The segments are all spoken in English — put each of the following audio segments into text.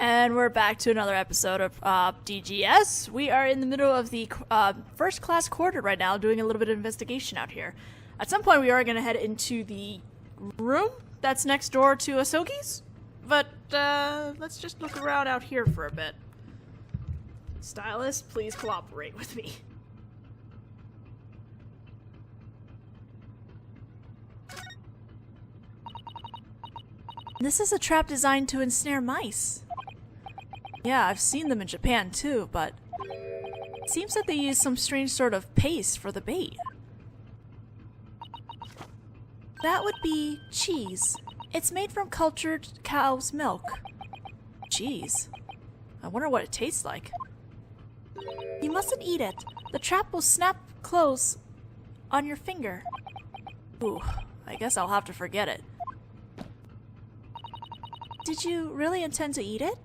And we're back to another episode of DGS. We are in the middle of the first class quarter right now, doing a little bit of investigation out here. At some point we are going to head into the room that's next door to Asogi's, but let's just look around out here for a bit. Stylist, please cooperate with me. This is a trap designed to ensnare mice. Yeah, I've seen them in Japan too, but it seems that they use some strange sort of paste for the bait. That would be cheese. It's made from cultured cow's milk. Cheese? I wonder what it tastes like. You mustn't eat it. The trap will snap close on your finger. Ooh, I guess I'll have to forget it. Did you really intend to eat it?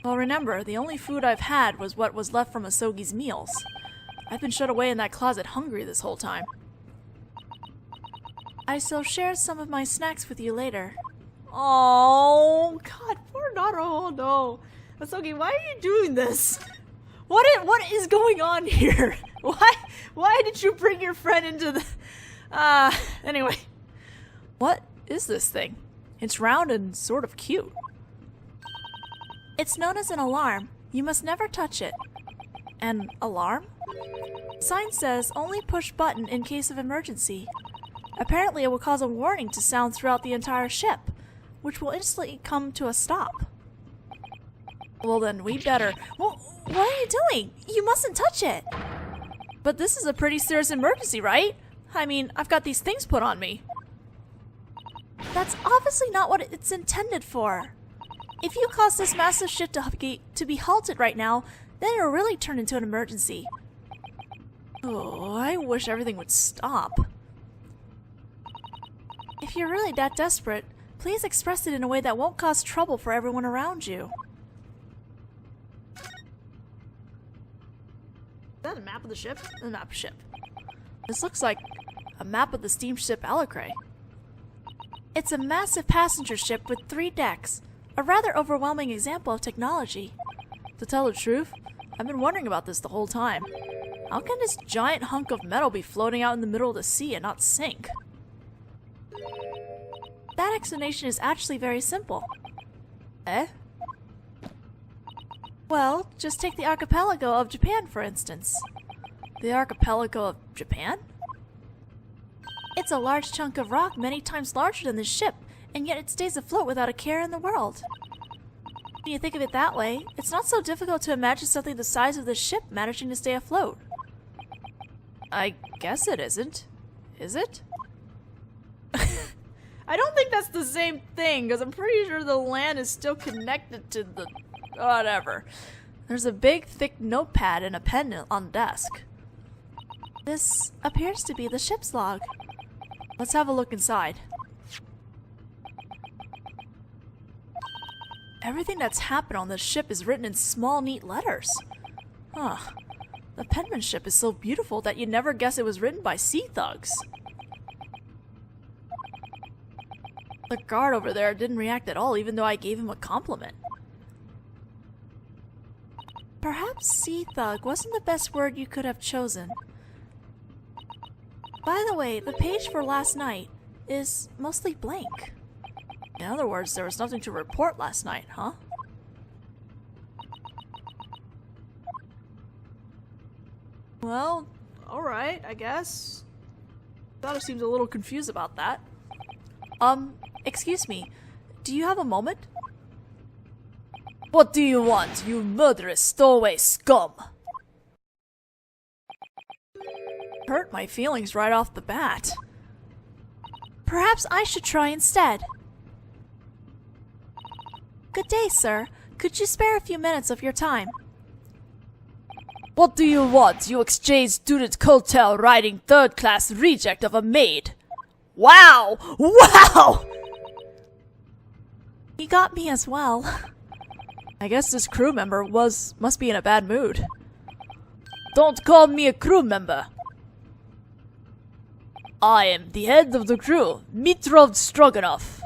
Well, remember, the only food I've had was what was left from Asogi's meals. I've been shut away in that closet hungry this whole time. I shall share some of my snacks with you later. Oh, God, poor Naruhodō. Asogi, why are you doing this? What is going on here? Why did you bring your friend into the... Anyway. What is this thing? It's round and sort of cute. It's known as an alarm. You must never touch it. An alarm? Sign says only push button in case of emergency. Apparently it will cause a warning to sound throughout the entire ship, which will instantly come to a stop. Well then, we better... Well, what are you doing? You mustn't touch it! But this is a pretty serious emergency, right? I mean, I've got these things put on me. That's obviously not what it's intended for. If you cause this massive ship to be halted right now, then it'll really turn into an emergency. Oh, I wish everything would stop. If you're really that desperate, please express it in a way that won't cause trouble for everyone around you. Is that a map of the ship? A map of ship. This looks like a map of the steamship Alacre. It's a massive passenger ship with 3 decks. A rather overwhelming example of technology. To tell the truth, I've been wondering about this the whole time. How can this giant hunk of metal be floating out in the middle of the sea and not sink? That explanation is actually very simple. Eh? Well, just take the archipelago of Japan, for instance. The archipelago of Japan? It's a large chunk of rock many times larger than this ship, and yet it stays afloat without a care in the world. When you think of it that way, it's not so difficult to imagine something the size of this ship managing to stay afloat. I guess it isn't. Is it? I don't think that's the same thing, because I'm pretty sure the land is still connected to the... whatever. There's a big, thick notepad and a pen on the desk. This appears to be the ship's log. Let's have a look inside. Everything that's happened on this ship is written in small, neat letters. Huh. The penmanship is so beautiful that you'd never guess it was written by sea thugs. The guard over there didn't react at all, even though I gave him a compliment. Perhaps sea thug wasn't the best word you could have chosen. By the way, the page for last night is mostly blank. In other words, there was nothing to report last night, huh? Well, alright, I guess. Daughter seems a little confused about that. Excuse me, do you have a moment? What do you want, you murderous stowaway scum? Hurt my feelings right off the bat. Perhaps I should try instead. Good day, sir. Could you spare a few minutes of your time? What do you want, you exchange student coattail riding third-class reject of a maid? Wow! Wow! You got me as well. I guess this crew member must be in a bad mood. Don't call me a crew member. I am the head of the crew, Mitrov Stroganoff.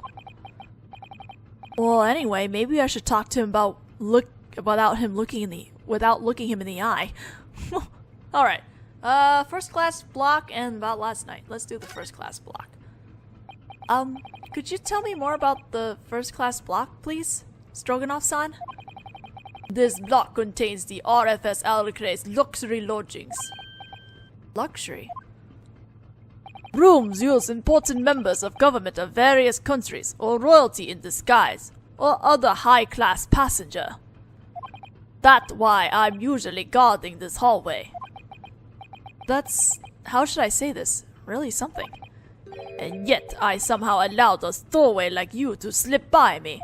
Well, anyway, maybe I should talk to him about without looking him in the eye. Alright. First class block and about last night. Let's do the first class block. Could you tell me more about the first class block, please? Stroganoff-san? This block contains the RFS Alcre's luxury lodgings. Luxury? Rooms used important members of government of various countries or royalty in disguise or other high-class passenger. That's why I'm usually guarding this hallway. That's, how should I say this, really something. And yet I somehow allowed a stowaway like you to slip by me.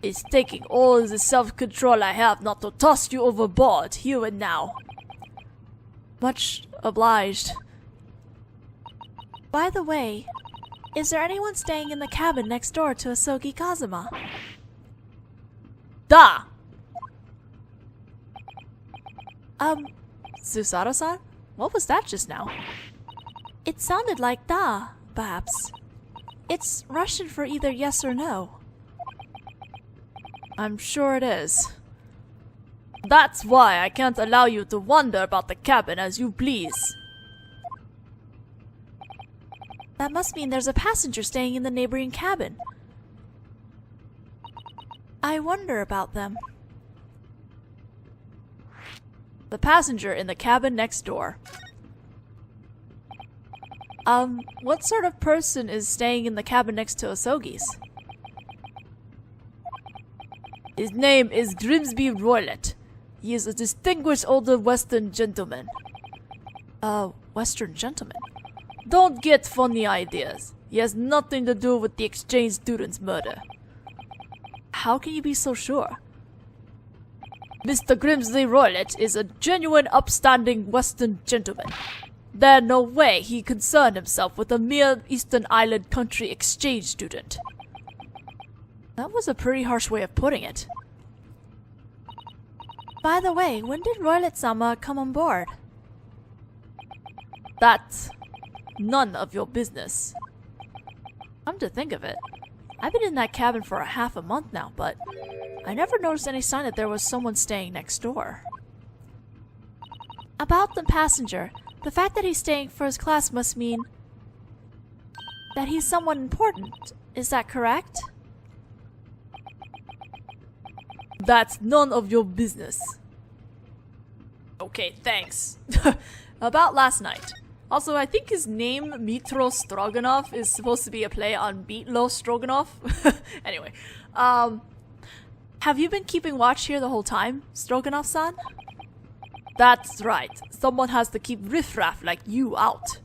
It's taking all the self-control I have not to toss you overboard here and now. Much obliged. By the way, is there anyone staying in the cabin next door to Asogi Kazuma? Da! Susato-san? What was that just now? It sounded like da, perhaps. It's Russian for either yes or no. I'm sure it is. That's why I can't allow you to wander about the cabin as you please. That must mean there's a passenger staying in the neighboring cabin. I wonder about them. The passenger in the cabin next door. What sort of person is staying in the cabin next to Asogi's? His name is Grimsby Roylett. He is a distinguished older Western gentleman. Western gentleman? Don't get funny ideas. He has nothing to do with the exchange student's murder. How can you be so sure? Mr. Grimsby Roylett is a genuine upstanding Western gentleman. There's no way he concerned himself with a mere Eastern Island country exchange student. That was a pretty harsh way of putting it. By the way, when did Roylett-sama come on board? That's none of your business. Come to think of it, I've been in that cabin for half a month now, but I never noticed any sign that there was someone staying next door. About the passenger, the fact that he's staying first class must mean that he's someone important. Is that correct? That's none of your business. Okay, thanks. About last night. Also, I think his name, Mitro Stroganov, is supposed to be a play on Meatloaf Stroganoff. Anyway, have you been keeping watch here the whole time, Stroganoff-san? That's right. Someone has to keep riffraff like you out.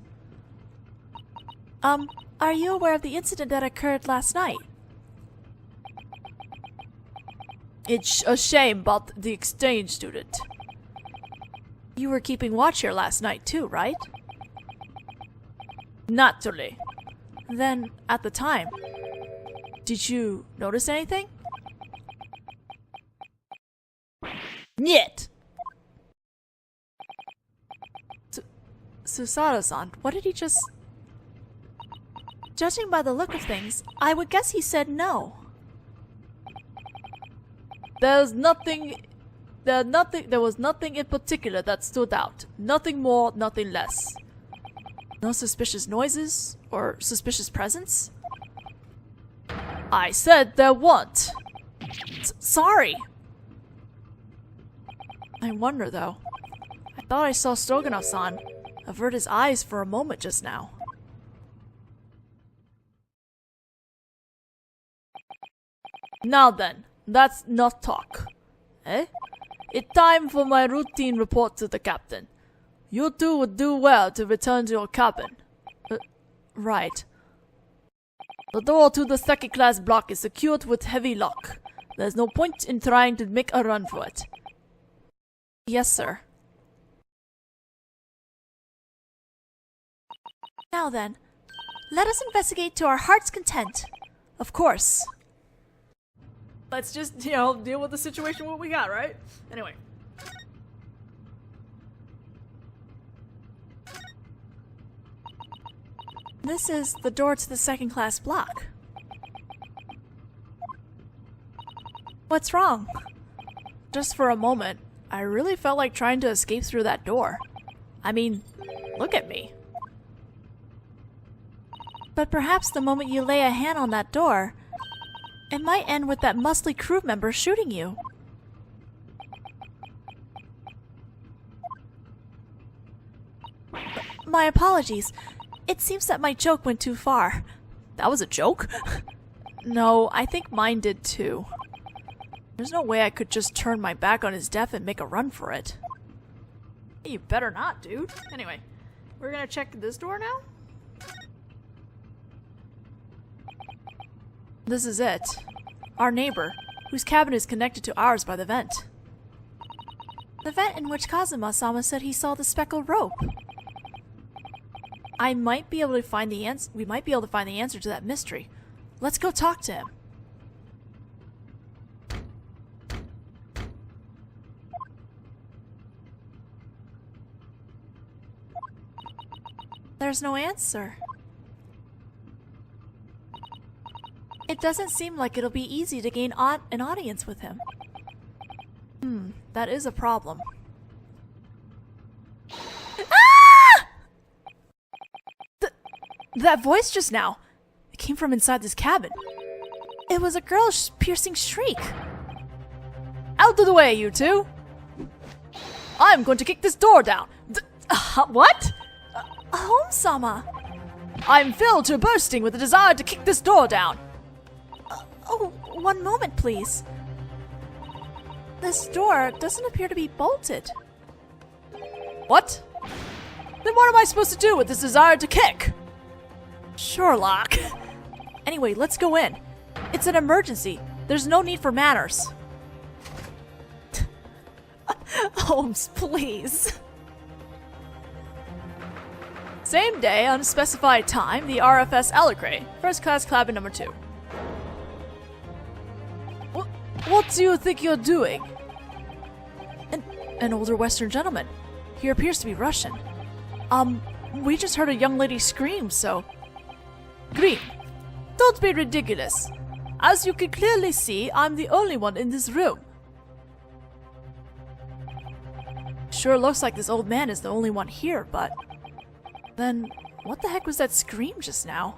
Are you aware of the incident that occurred last night? It's a shame about the exchange student. You were keeping watch here last night too, right? Naturally. Then, at the time, did you notice anything? Niet! Susato-san, what did he just... Judging by the look of things, I would guess he said no. There was nothing in particular that stood out. Nothing more, nothing less. No suspicious noises or suspicious presence? I said there weren't. Sorry. I wonder though. I thought I saw Stroganoff-san avert his eyes for a moment just now. Now then, that's not talk. Eh? It's time for my routine report to the captain. You two would do well to return to your cabin. Right. The door to the second class block is secured with heavy lock. There's no point in trying to make a run for it. Yes, sir. Now then, let us investigate to our heart's content. Of course. Let's just, deal with the situation what we got, right? Anyway. This is the door to the second class block. What's wrong? Just for a moment, I really felt like trying to escape through that door. I mean, look at me. But perhaps the moment you lay a hand on that door, it might end with that muscly crew member shooting you. My apologies. It seems that my joke went too far. That was a joke? No, I think mine did too. There's no way I could just turn my back on his death and make a run for it. You better not, dude. Anyway, we're gonna check this door now? This is it. Our neighbor, whose cabin is connected to ours by the vent. The vent in which Kazuma-sama said he saw the speckled rope. We might be able to find the answer to that mystery. Let's go talk to him. There's no answer. It doesn't seem like it'll be easy to gain an audience with him. That is a problem. Ah! That voice just now, it came from inside this cabin. It was a girl's piercing shriek. Out of the way, you two! I'm going to kick this door down. What? Holmes-sama! I'm filled to bursting with the desire to kick this door down. Oh, one moment, please. This door doesn't appear to be bolted. What? Then what am I supposed to do with this desire to kick? Sherlock. Anyway, let's go in. It's an emergency. There's no need for manners. Holmes, please. Same day, unspecified time, the RFS Alecre, first class cabin number 2. What do you think you're doing? An older Western gentleman. He appears to be Russian. We just heard a young lady scream, so... Green, don't be ridiculous. As you can clearly see, I'm the only one in this room. Sure looks like this old man is the only one here, but... Then, what the heck was that scream just now?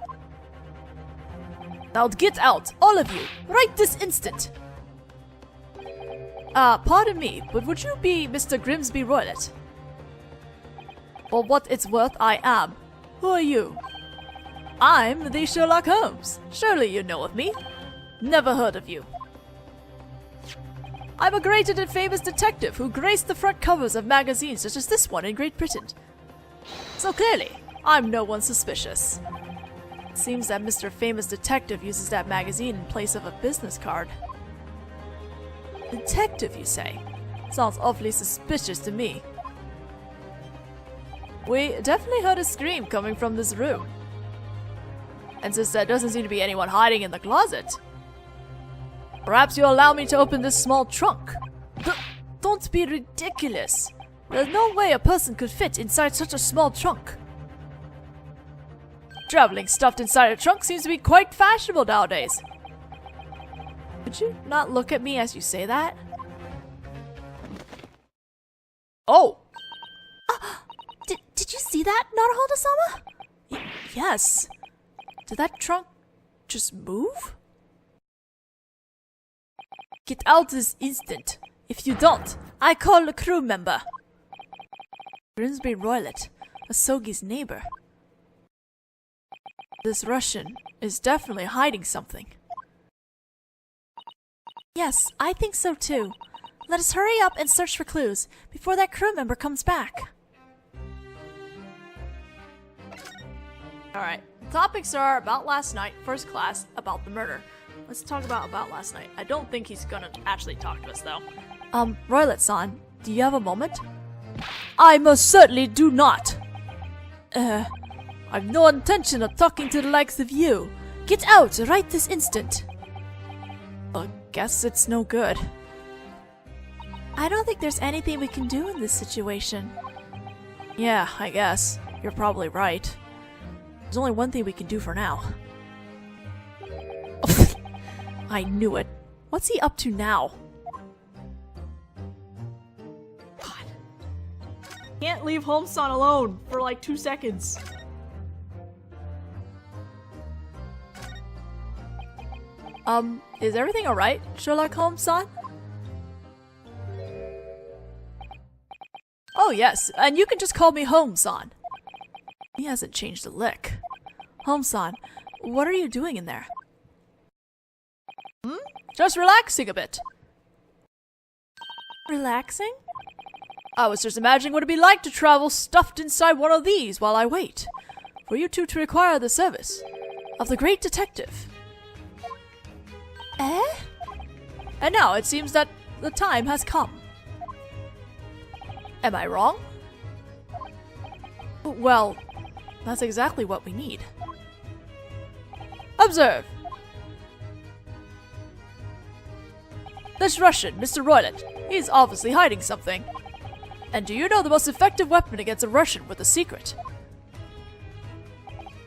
Now get out, all of you, right this instant! Pardon me, but would you be Mr. Grimsby Roylott? For what it's worth, I am. Who are you? I'm the Sherlock Holmes. Surely you know of me. Never heard of you. I'm a great and famous detective who graced the front covers of magazines such as this one in Great Britain. So clearly, I'm no one suspicious. It seems that Mr. Famous Detective uses that magazine in place of a business card. Detective, you say? Sounds awfully suspicious to me. We definitely heard a scream coming from this room. And since there doesn't seem to be anyone hiding in the closet, perhaps you'll allow me to open this small trunk. Don't be ridiculous. There's no way a person could fit inside such a small trunk. Traveling stuffed inside a trunk seems to be quite fashionable nowadays. Could you not look at me as you say that? Oh! Did you see that, Naruhodō-sama? Yes. Did that trunk just move? Get out this instant. If you don't, I call a crew member. Grimsby Roylott, Asogi's neighbor. This Russian is definitely hiding something. Yes, I think so too. Let us hurry up and search for clues before that crew member comes back. Alright, topics are about last night, first class, about the murder. Let's talk about last night. I don't think he's gonna actually talk to us though. Roylott-san, do you have a moment? I most certainly do not! I've no intention of talking to the likes of you. Get out right this instant! Guess it's no good. I don't think there's anything we can do in this situation. Yeah, I guess. You're probably right. There's only one thing we can do for now. I knew it. What's he up to now? God. Can't leave Holmes-san alone for like 2 seconds. Is everything alright, Sherlock Holmes-san? Oh yes, and you can just call me Holmes-san. He hasn't changed a lick. Holmes-san, what are you doing in there? Just relaxing a bit. Relaxing? I was just imagining what it'd be like to travel stuffed inside one of these while I wait for you two to require the service of the great detective. Eh? And now it seems that the time has come. Am I wrong? Well, that's exactly what we need. Observe! This Russian, Mr. Roylett, he's obviously hiding something. And do you know the most effective weapon against a Russian with a secret?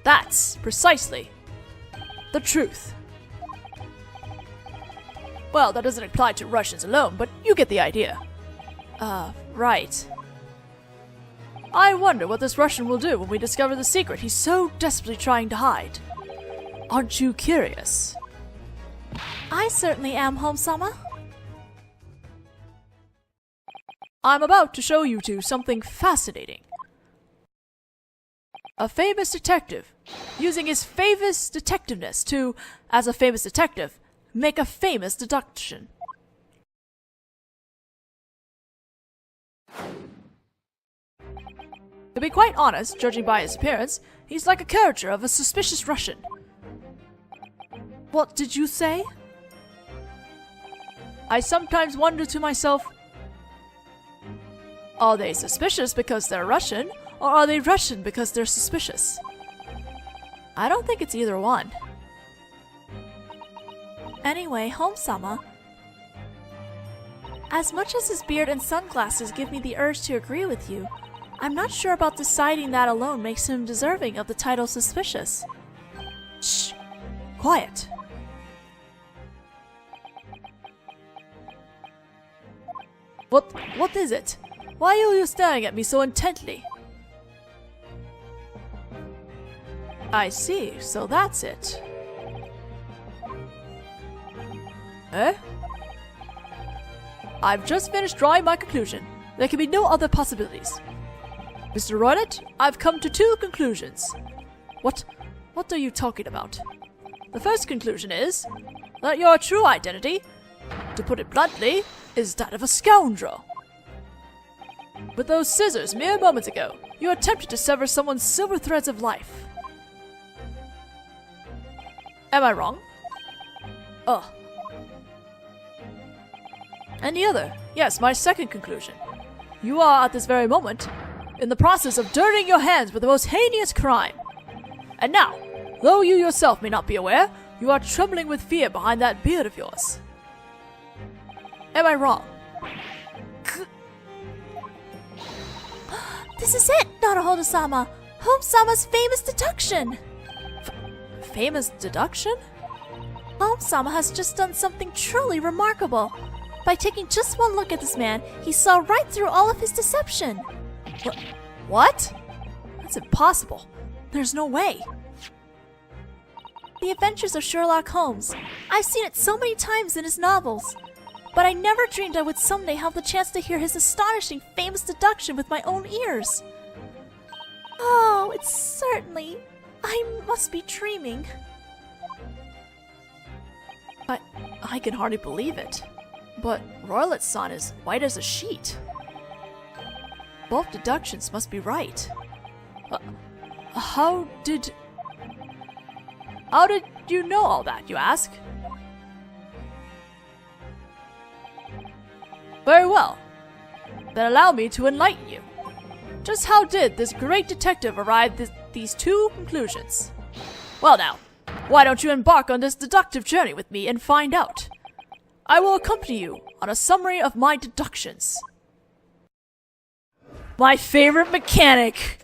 That's precisely the truth. Well, that doesn't apply to Russians alone, but you get the idea. Right. I wonder what this Russian will do when we discover the secret he's so desperately trying to hide. Aren't you curious? I certainly am, Holmes-sama. I'm about to show you two something fascinating. A famous detective, using his famous detectiveness to, as a famous detective, make a famous deduction. To be quite honest, judging by his appearance, he's like a character of a suspicious Russian. What did you say? I sometimes wonder to myself, are they suspicious because they're Russian, or are they Russian because they're suspicious? I don't think it's either one. Anyway, Holmes-sama, as much as his beard and sunglasses give me the urge to agree with you, I'm not sure about deciding that alone makes him deserving of the title suspicious. Shh! Quiet! What is it? Why are you staring at me so intently? I see, so that's it. Eh? I've just finished drawing my conclusion. There can be no other possibilities. Mr. Roylett, I've come to 2 conclusions. What are you talking about? The first conclusion is that your true identity, to put it bluntly, is that of a scoundrel. With those scissors mere moments ago, you attempted to sever someone's silver threads of life. Am I wrong? Ugh. And the other, yes, my second conclusion. You are, at this very moment, in the process of dirtying your hands with the most heinous crime. And now, though you yourself may not be aware, you are trembling with fear behind that beard of yours. Am I wrong? This is it, Naruhodō-sama! Holmes-sama's famous deduction! Famous deduction? Holmes-sama has just done something truly remarkable. By taking just one look at this man, he saw right through all of his deception. What? That's impossible. There's no way. The Adventures of Sherlock Holmes. I've seen it so many times in his novels. But I never dreamed I would someday have the chance to hear his astonishing famous deduction with my own ears. Oh, it's certainly... I must be dreaming. I can hardly believe it. But Roylett-san is white as a sheet. Both deductions must be right. How did you know all that, you ask? Very well. Then allow me to enlighten you. Just how did this great detective arrive at these 2 conclusions? Well now, why don't you embark on this deductive journey with me and find out? I will accompany you on a summary of my deductions. My favorite mechanic!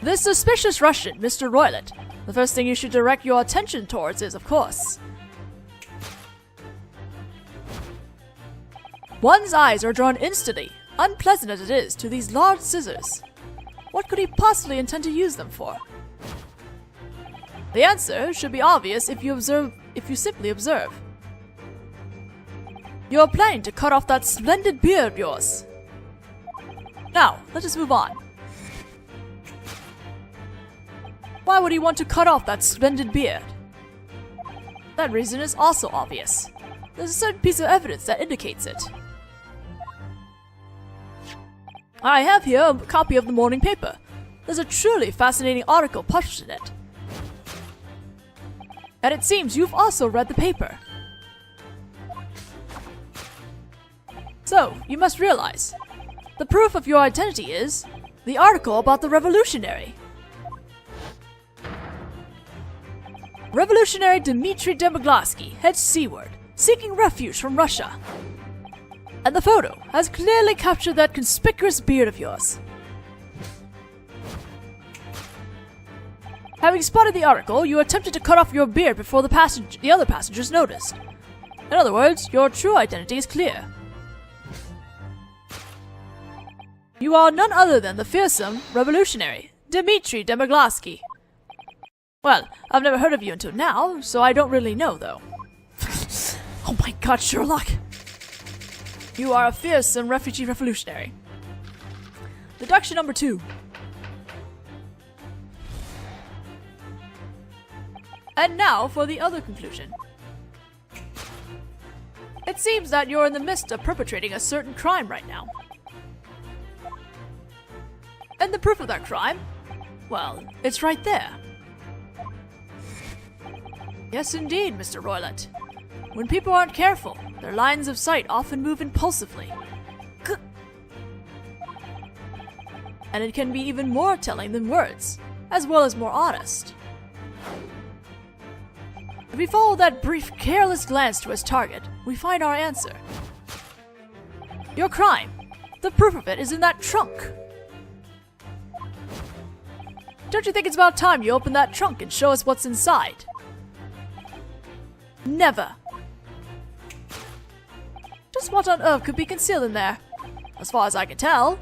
This suspicious Russian, Mr. Roylott. The first thing you should direct your attention towards is, of course, one's eyes are drawn instantly, unpleasant as it is, to these large scissors. What could he possibly intend to use them for? The answer should be obvious if you simply observe. You're planning to cut off that splendid beard of yours. Now, let us move on. Why would he want to cut off that splendid beard? That reason is also obvious. There's a certain piece of evidence that indicates it. I have here a copy of the morning paper. There's a truly fascinating article published in it. And it seems you've also read the paper. So, you must realize, the proof of your identity is the article about the revolutionary. Revolutionary Dmitry Demoglaski heads seaward, seeking refuge from Russia. And the photo has clearly captured that conspicuous beard of yours. Having spotted the article, you attempted to cut off your beard before the other passengers noticed. In other words, your true identity is clear. You are none other than the fearsome revolutionary, Dmitry Demoglaski. Well, I've never heard of you until now, so I don't really know, though. Oh my god, Sherlock! You are a fearsome refugee revolutionary. Deduction number 2. And now for the other conclusion. It seems that you're in the midst of perpetrating a certain crime right now. And the proof of that crime? Well, it's right there. Yes, indeed, Mr. Roylott. When people aren't careful, their lines of sight often move impulsively. And it can be even more telling than words, as well as more honest. If we follow that brief, careless glance to its target, we find our answer. Your crime. The proof of it is in that trunk. Don't you think it's about time you open that trunk and show us what's inside? Never. Just what on earth could be concealed in there? As far as I can tell.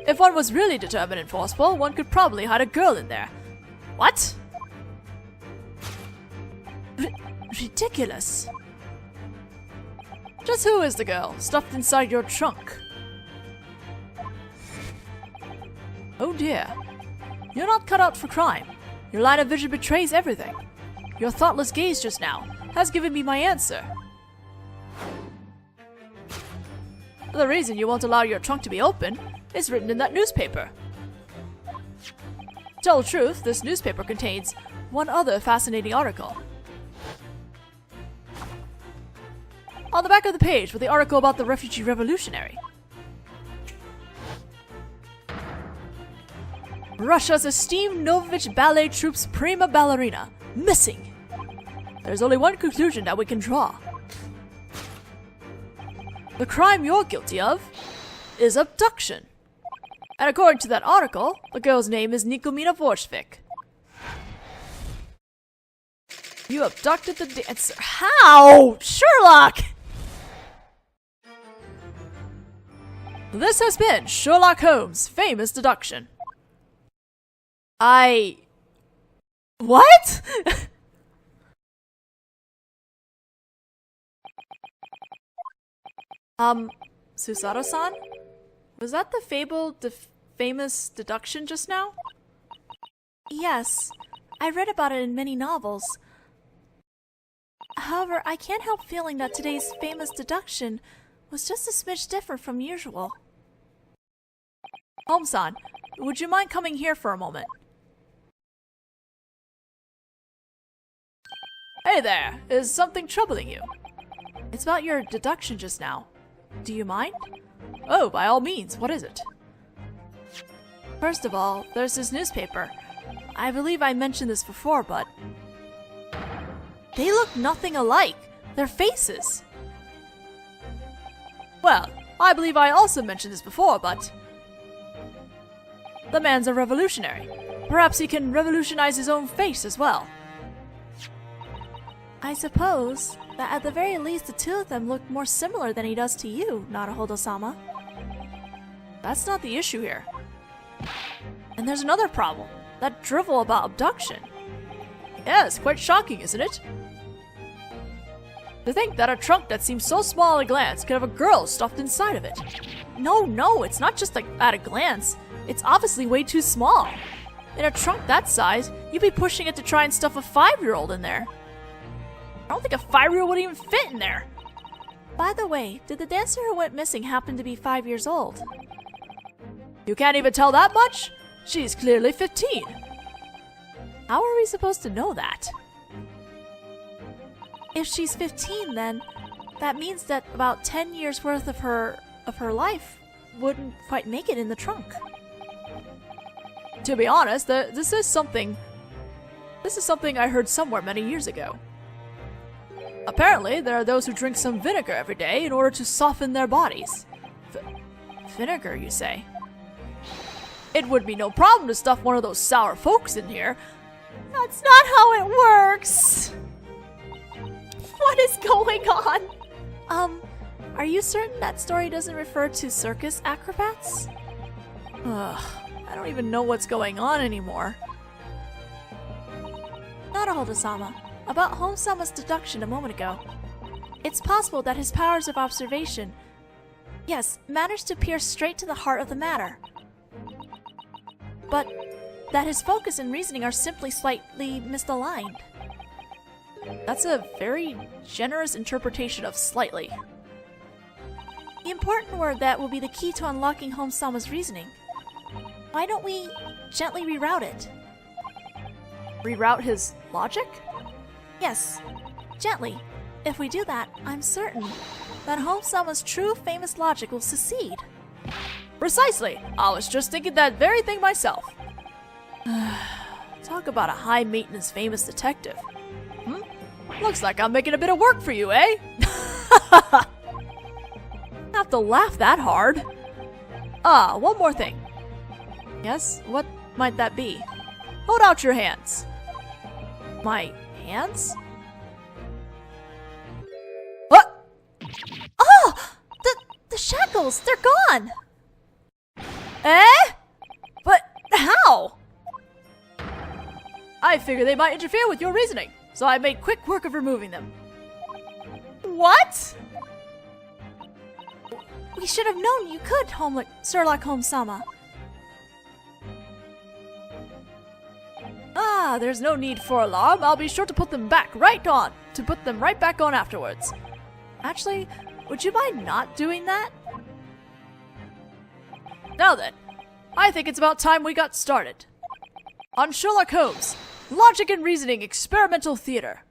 If one was really determined and forceful, one could probably hide a girl in there. What? Ridiculous. Just who is the girl stuffed inside your trunk? Oh dear. You're not cut out for crime. Your line of vision betrays everything. Your thoughtless gaze just now has given me my answer. The reason you won't allow your trunk to be open is written in that newspaper. To tell the truth, this newspaper contains one other fascinating article. On the back of the page with the article about the refugee revolutionary. Russia's esteemed Novovich Ballet Troupe's prima ballerina, missing. There's only one conclusion that we can draw. The crime you're guilty of is abduction. And according to that article, the girl's name is Nikomina Vorshvik. You abducted the dancer. How? Sherlock! This has been Sherlock Holmes' famous deduction. What? Susato-san? Was that the famous deduction just now? Yes, I read about it in many novels. However, I can't help feeling that today's famous deduction was just a smidge different from usual. Holmes-san, would you mind coming here for a moment? Hey there, is something troubling you? It's about your deduction just now. Do you mind? Oh, by all means, what is it? First of all, there's this newspaper. I believe I mentioned this before, but they look nothing alike. Their faces. Well, I believe I also mentioned this before, but The man's a revolutionary. Perhaps he can revolutionize his own face as well. I suppose that at the very least the two of them look more similar than he does to you, Naruhodō-sama. That's not the issue here. And there's another problem. That drivel about abduction. Yeah, it's quite shocking, isn't it? To think that a trunk that seems so small at a glance could have a girl stuffed inside of it. No, it's not just like at a glance. It's obviously way too small. In a trunk that size, you'd be pushing it to try and stuff a 5-year-old in there. I don't think a 5-year-old would even fit in there. By the way, did the dancer who went missing happen to be 5 years old? You can't even tell that much? She's clearly 15. How are we supposed to know that? If she's 15, then that means that about 10 years worth of her life wouldn't quite make it in the trunk. To be honest, this is something I heard somewhere many years ago. Apparently, there are those who drink some vinegar every day in order to soften their bodies. Vinegar, you say? It would be no problem to stuff one of those sour folks in here. That's not how it works! What is going on? Are you certain that story doesn't refer to circus acrobats? Ugh, I don't even know what's going on anymore. Naruhodō-sama, about Holmes-sama's deduction a moment ago. It's possible that his powers of observation, yes, managed to pierce straight to the heart of the matter. But that his focus and reasoning are simply slightly misaligned. That's a very generous interpretation of slightly. The important word that will be the key to unlocking Holmes-sama's reasoning. Why don't we gently reroute it? Reroute his logic? Yes, gently. If we do that, I'm certain that Holmes-sama's true famous logic will succeed. Precisely! I was just thinking that very thing myself. Talk about a high-maintenance famous detective. Looks like I'm making a bit of work for you, eh? Have to laugh that hard. One more thing. Yes, what might that be? Hold out your hands. My hands? What? Oh! The shackles! They're gone! Eh? But how? I figured they might interfere with your reasoning, so I made quick work of removing them. What? We should have known you could, Sherlock Holmes-sama. There's no need for alarm. I'll be sure to put them right back on afterwards. Actually, would you mind not doing that? Now then, I think it's about time we got started. On Sherlock Holmes, Logic and Reasoning Experimental Theater.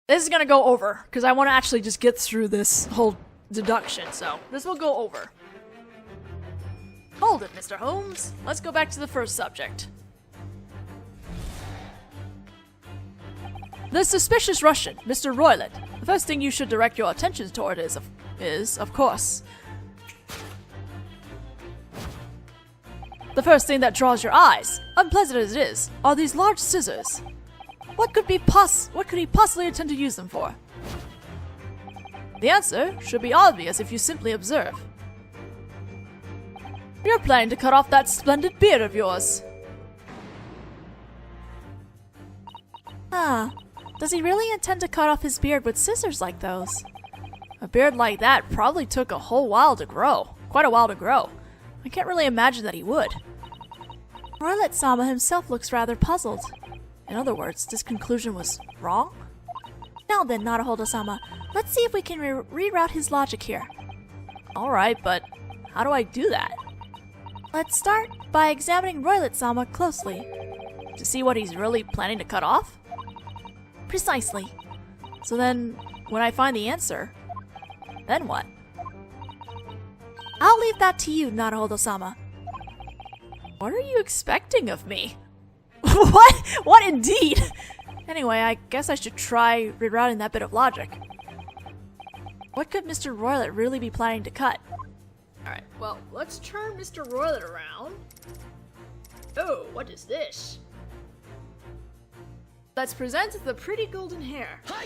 This is gonna go over, because I want to actually just get through this whole deduction, so this will go over. Hold it, Mr. Holmes. Let's go back to the first subject. The suspicious Russian, Mr. Roylett. The first thing you should direct your attention toward is, of course, the first thing that draws your eyes, unpleasant as it is, are these large scissors. What could he possibly intend to use them for? The answer should be obvious if you simply observe. You're planning to cut off that splendid beard of yours. Does he really intend to cut off his beard with scissors like those? A beard like that probably took a whole while to grow. Quite a while to grow. I can't really imagine that he would. Roylett-sama himself looks rather puzzled. In other words, this conclusion was wrong? Now then, Naruhodō-sama, let's see if we can reroute his logic here. Alright, but how do I do that? Let's start by examining Roylett-sama closely. To see what he's really planning to cut off? Precisely. So then, when I find the answer, then what? I'll leave that to you, Naruhodō-sama. What are you expecting of me? What? What indeed? Anyway, I guess I should try rerouting that bit of logic. What could Mr. Roylett really be planning to cut? well, let's turn Mr. Roilet around. Oh, what is this? Let's present the pretty golden hair. Hi.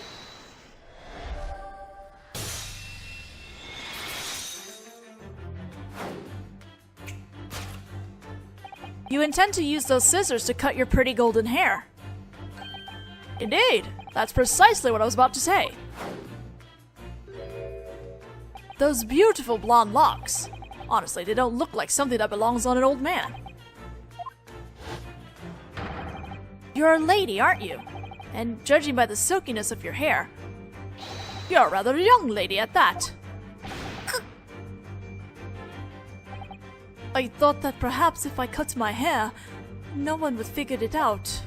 You intend to use those scissors to cut your pretty golden hair. Indeed, that's precisely what I was about to say. Those beautiful blonde locks. Honestly, they don't look like something that belongs on an old man. You're a lady, aren't you? And judging by the silkiness of your hair, you're a rather young lady at that. I thought that perhaps if I cut my hair, no one would figure it out.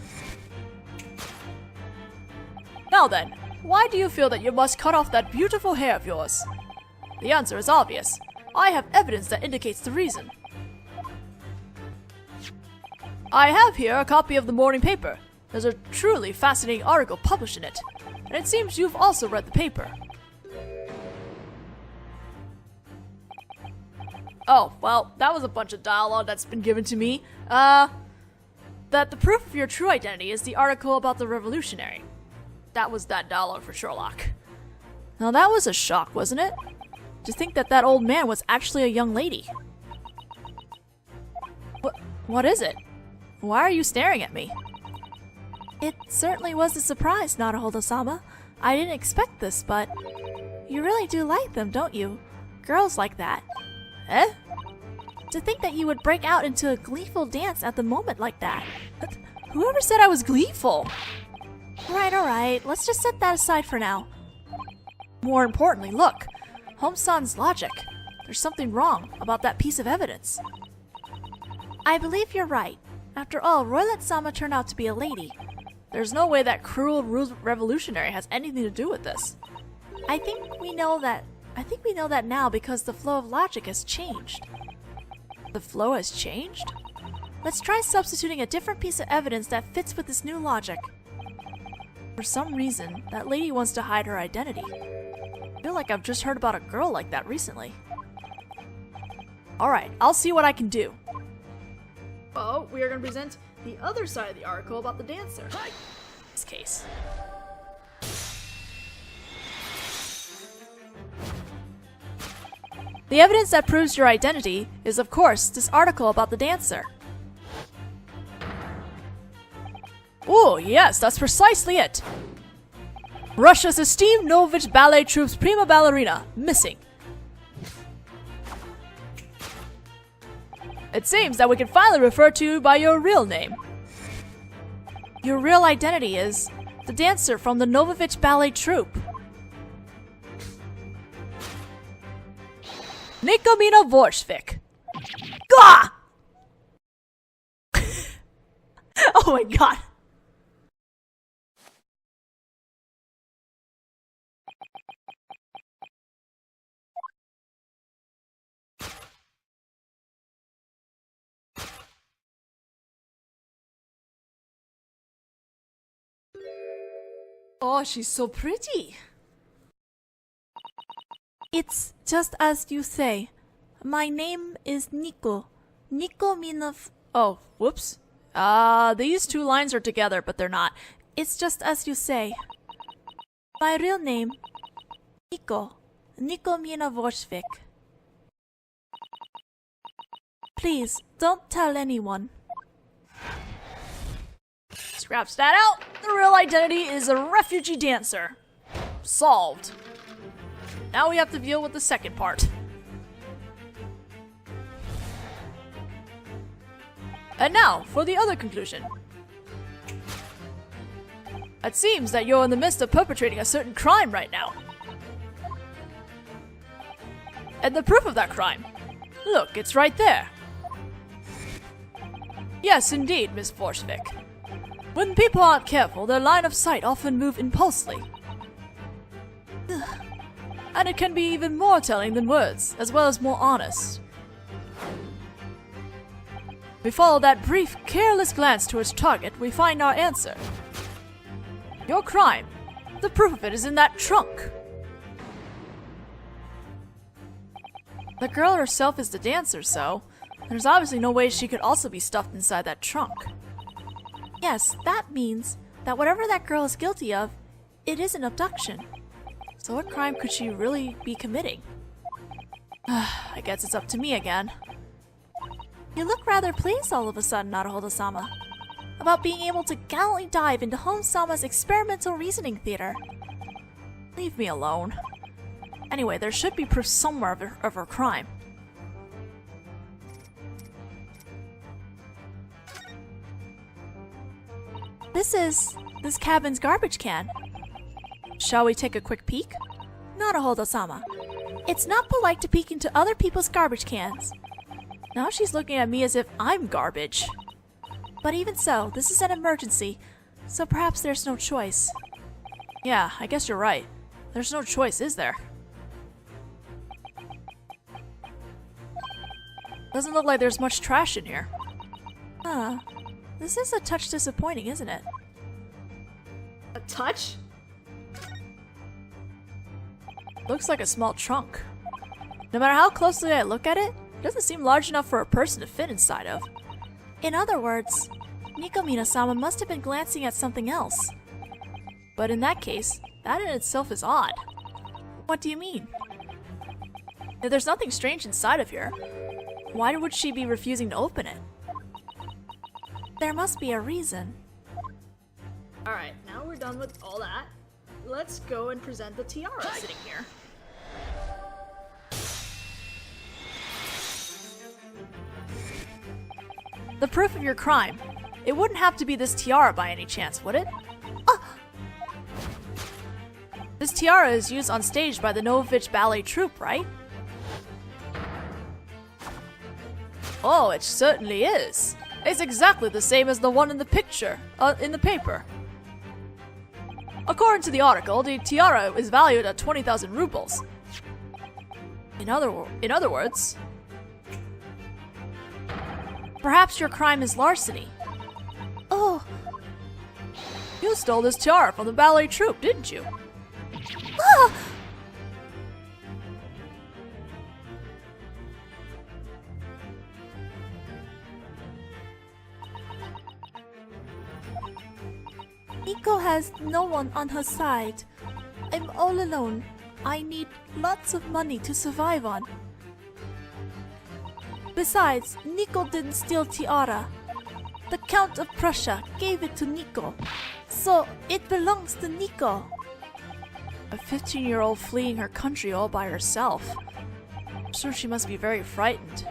Now then, why do you feel that you must cut off that beautiful hair of yours? The answer is obvious. I have evidence that indicates the reason. I have here a copy of the morning paper. There's a truly fascinating article published in it, and it seems you've also read the paper. Oh, well, that was a bunch of dialogue that's been given to me. That the proof of your true identity is the article about the revolutionary. That was that dialogue for Sherlock. Now that was a shock, wasn't it? To think that that old man was actually a young lady. What is it? Why are you staring at me? It certainly was a surprise, Naruhodō-sama. I didn't expect this, but you really do like them, don't you? Girls like that. Eh? To think that you would break out into a gleeful dance at the moment like that. Whoever said I was gleeful? Alright, let's just set that aside for now. More importantly, look. Holmes-san's logic. There's something wrong about that piece of evidence. I believe you're right. After all, Roilet-sama turned out to be a lady. There's no way that cruel revolutionary has anything to do with this. I think we know that now because the flow of logic has changed. The flow has changed? Let's try substituting a different piece of evidence that fits with this new logic. For some reason, that lady wants to hide her identity. I feel like I've just heard about a girl like that recently. Alright, I'll see what I can do. Oh, we are going to present the other side of the article about the dancer. Hi. This case. The evidence that proves your identity is, of course, this article about the dancer. Oh, yes, that's precisely it. Russia's esteemed Novich Ballet Troupe's prima ballerina, missing. It seems that we can finally refer to you by your real name. Your real identity is the dancer from the Novich Ballet Troupe. Nikomina Vorshvik. Gah! Oh my god. Oh, she's so pretty. It's just as you say. My name is Nico. Nico oh, whoops. These two lines are together, but they're not. It's just as you say. My real name, Nico. Nikomina Vorshvik. Please, don't tell anyone. Scraps that out. The real identity is a refugee dancer. Solved. Now we have to deal with the second part. And now, for the other conclusion. It seems that you're in the midst of perpetrating a certain crime right now. And the proof of that crime. Look, it's right there. Yes, indeed, Miss Vorshvik. When people aren't careful, their line of sight often move impulsively. And it can be even more telling than words, as well as more honest. We follow that brief, careless glance towards target, we find our answer. Your crime. The proof of it is in that trunk. The girl herself is the dancer, so there's obviously no way she could also be stuffed inside that trunk. Yes, that means that whatever that girl is guilty of, it is an abduction. So what crime could she really be committing? I guess it's up to me again. You look rather pleased all of a sudden, Naruhodō-sama, about being able to gallantly dive into Holmes-sama's experimental reasoning theater. Leave me alone. Anyway, there should be proof somewhere of her crime. This cabin's garbage can. Shall we take a quick peek? Naruhodō-sama, it's not polite to peek into other people's garbage cans. Now she's looking at me as if I'm garbage. But even so, this is an emergency, so perhaps there's no choice. Yeah, I guess you're right. There's no choice, is there? Doesn't look like there's much trash in here. This is a touch disappointing, isn't it? A touch? Looks like a small trunk. No matter how closely I look at it, it doesn't seem large enough for a person to fit inside of. In other words, Nikomina-sama must have been glancing at something else. But in that case, that in itself is odd. What do you mean? If there's nothing strange inside of here, why would she be refusing to open it? There must be a reason. Alright, now we're done with all that. Let's go and present the tiara sitting here. The proof of your crime. It wouldn't have to be this tiara by any chance, would it? This tiara is used on stage by the Novich Ballet Troupe, right? Oh, it certainly is. It's exactly the same as the one in the picture, in the paper. According to the article, the tiara is valued at 20,000 rubles. In other words, perhaps your crime is larceny. Oh, you stole this tiara from the ballet troupe, didn't you? Ah! Nico has no one on her side. I'm all alone. I need lots of money to survive on. Besides, Nico didn't steal tiara. The Count of Prussia gave it to Nico, so it belongs to Nico. A 15-year-old fleeing her country all by herself. I'm sure she must be very frightened.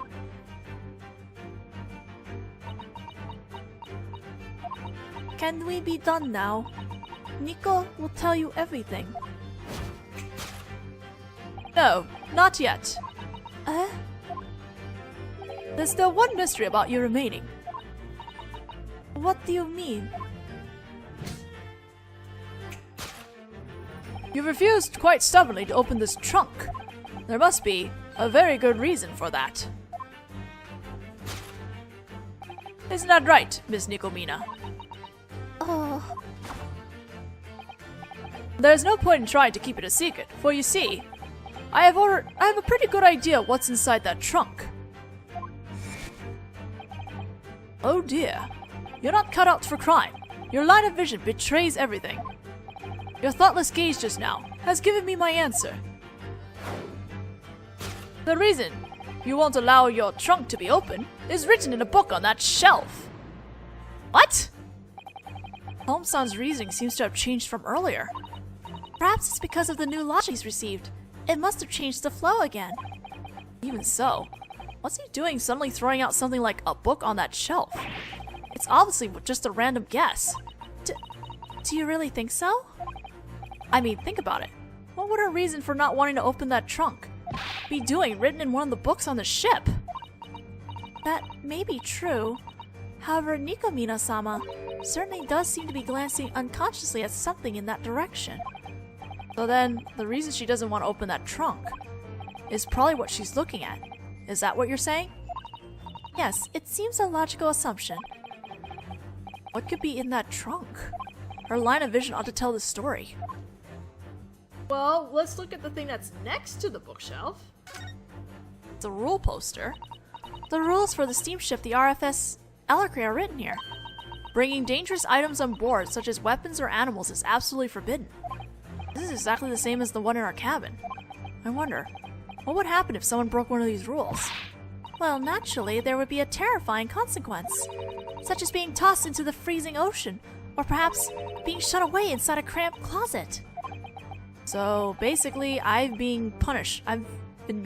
Can we be done now? Nico will tell you everything. No, not yet. There's still one mystery about you remaining. What do you mean? You refused quite stubbornly to open this trunk. There must be a very good reason for that. Isn't that right, Miss Nikomina? Oh. There's no point in trying to keep it a secret, for you see, I have a pretty good idea what's inside that trunk. Oh dear. You're not cut out for crime. Your line of vision betrays everything. Your thoughtless gaze just now has given me my answer. The reason you won't allow your trunk to be open is written in a book on that shelf. What? Holmes-san's reasoning seems to have changed from earlier. Perhaps it's because of the new logic he's received. It must have changed the flow again. Even so, what's he doing suddenly throwing out something like a book on that shelf? It's obviously just a random guess. Do you really think so? I mean, think about it. What would her reason for not wanting to open that trunk be doing written in one of the books on the ship? That may be true. However, Nikomina-sama certainly does seem to be glancing unconsciously at something in that direction. So then, the reason she doesn't want to open that trunk is probably what she's looking at. Is that what you're saying? Yes, it seems a logical assumption. What could be in that trunk? Her line of vision ought to tell the story. Well, let's look at the thing that's next to the bookshelf. It's a rule poster. The rules for the steamship the RFS Ellercree are written here. Bringing dangerous items on board, such as weapons or animals, is absolutely forbidden. This is exactly the same as the one in our cabin. I wonder, what would happen if someone broke one of these rules? Well, naturally, there would be a terrifying consequence, such as being tossed into the freezing ocean, or perhaps being shut away inside a cramped closet. So basically, I've been punished. I've been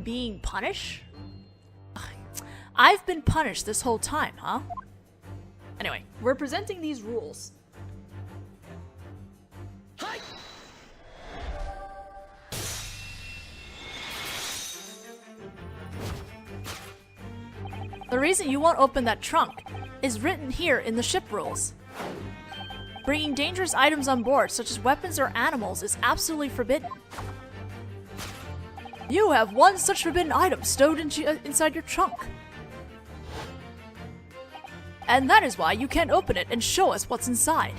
being punished? I've been punished this whole time, huh? Anyway, we're presenting these rules. Hi. The reason you won't open that trunk is written here in the ship rules. Bringing dangerous items on board, such as weapons or animals, is absolutely forbidden. You have one such forbidden item stowed inside your trunk. And that is why you can't open it and show us what's inside.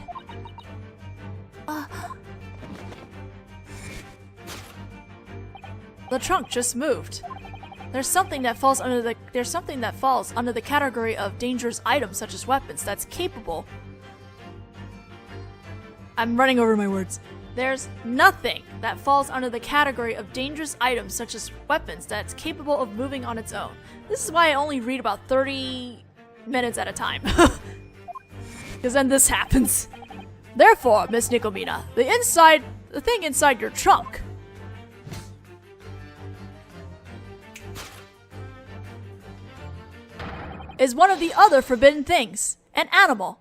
The trunk just moved. There's something that falls under the category of dangerous items such as weapons that's capable. I'm running over my words. There's nothing that falls under the category of dangerous items such as weapons that's capable of moving on its own. This is why I only read about 30 minutes at a time. Because then this happens. Therefore, Miss Nikomina, the thing inside your trunk is one of the other forbidden things. An animal.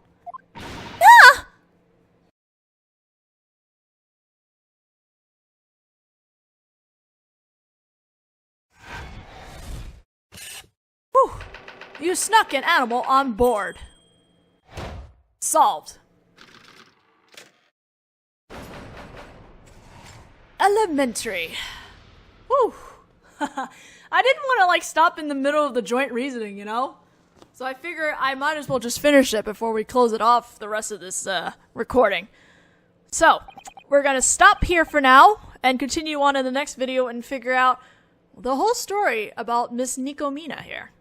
Ah! Whew. You snuck an animal on board. Solved. Elementary. Whew. I didn't want to stop in the middle of the joint reasoning, you know? So I figure I might as well just finish it before we close it off the rest of this recording. So, we're gonna stop here for now and continue on in the next video and figure out the whole story about Miss Nikomina here.